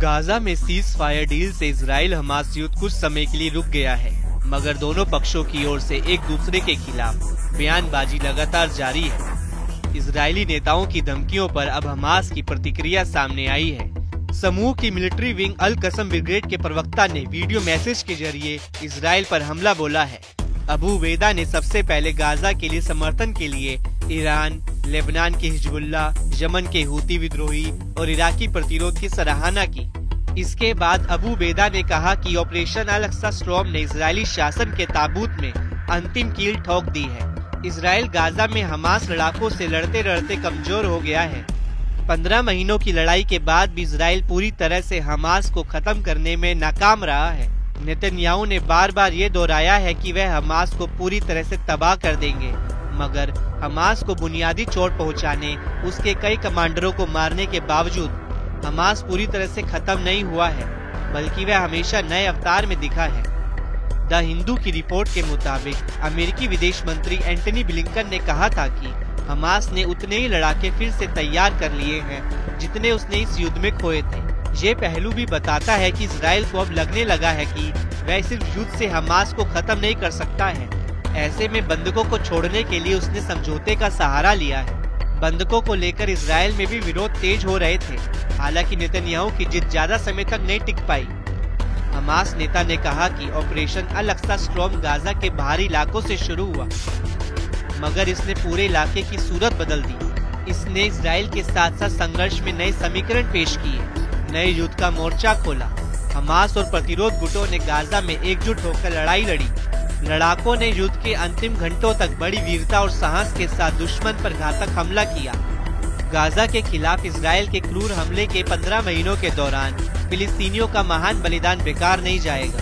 Gaza में cease fire deal से Israel Hamas युद्ध कुछ समय के लिए रुक गया है, मगर दोनों पक्षों की ओर से एक दूसरे के खिलाफ बयानबाजी लगातार जारी है। इजरायली नेताओं की धमकियों पर अब हमास की प्रतिक्रिया सामने आई है। समूह की मिलिट्री विंग अल कसम ब्रिगेड के प्रवक्ता ने वीडियो मैसेज के जरिए इजराइल पर हमला बोला है। अबू वेदा ने सबसे पहले गाजा के लिए समर्थन के लिए ईरान, लेबनान के हिजबुल्ला, यमन के हूती विद्रोही और इराकी प्रतिरोध की सराहना की। इसके बाद अबू वेदा ने कहा कि ऑपरेशन अल अक्सा स्टॉर्म ने इजरायली शासन के ताबूत में अंतिम कील ठोक दी है। इजराइल गाजा में हमास लड़ाकों से लड़ते लड़ते कमजोर हो गया है। 15 महीनों की लड़ाई के बाद भी इजराइल पूरी तरह से हमास को खत्म करने में नाकाम रहा है। नेतन्याहू ने बार बार ये दोहराया है कि वह हमास को पूरी तरह से तबाह कर देंगे, मगर हमास को बुनियादी चोट पहुंचाने, उसके कई कमांडरों को मारने के बावजूद हमास पूरी तरह से खत्म नहीं हुआ है, बल्कि वह हमेशा नए अवतार में दिखा है। द हिंदू की रिपोर्ट के मुताबिक अमेरिकी विदेश मंत्री एंटनी ब्लिंकन ने कहा था कि हमास ने उतने ही लड़ाके फिर से तैयार कर लिए हैं जितने उसने इस युद्ध में खोए थे। ये पहलू भी बताता है कि इजराइल को अब लगने लगा है कि वह सिर्फ युद्ध से हमास को खत्म नहीं कर सकता है। ऐसे में बंधकों को छोड़ने के लिए उसने समझौते का सहारा लिया है। बंधकों को लेकर इजराइल में भी विरोध तेज हो रहे थे। हालांकि नेतन्याहू की जिद ज्यादा समय तक नहीं टिक पाई। हमास नेता ने कहा कि ऑपरेशन अल अक्सा स्टॉर्म गाजा के बाहरी इलाकों से शुरू हुआ, मगर इसने पूरे इलाके की सूरत बदल दी। इसने इजराइल के साथ साथ संघर्ष में नए समीकरण पेश किए, नए युद्ध का मोर्चा खोला। हमास और प्रतिरोध गुटों ने गाजा में एकजुट होकर लड़ाई लड़ी। लड़ाकों ने युद्ध के अंतिम घंटों तक बड़ी वीरता और साहस के साथ दुश्मन पर घातक हमला किया। गाजा के खिलाफ इजराइल के क्रूर हमले के 15 महीनों के दौरान फिलिस्तीनियों का महान बलिदान बेकार नहीं जाएगा।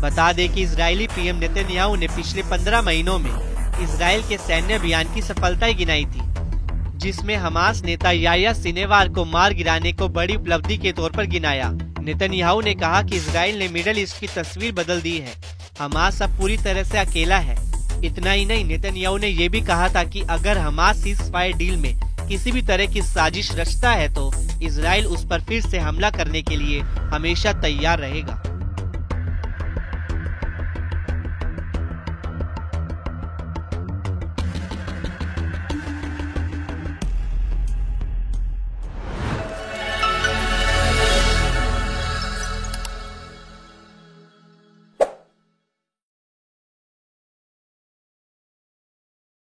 बता दें कि इजरायली पीएम नेतन्याहू ने पिछले 15 महीनों में इजराइल के सैन्य अभियान की सफलताएं गिनाई थी, जिसमें हमास नेता याह्या सिनेवार को मार गिराने को बड़ी उपलब्धि के तौर पर गिनाया। नेतन्याहू ने कहा कि इजराइल ने मिडल ईस्ट की तस्वीर बदल दी है, हमास अब पूरी तरह से अकेला है। इतना ही नहीं, नेतन्याहू ने यह भी कहा था कि अगर हमास सीज फायर डील में किसी भी तरह की साजिश रचता है तो इजराइल उस पर फिर से हमला करने के लिए हमेशा तैयार रहेगा।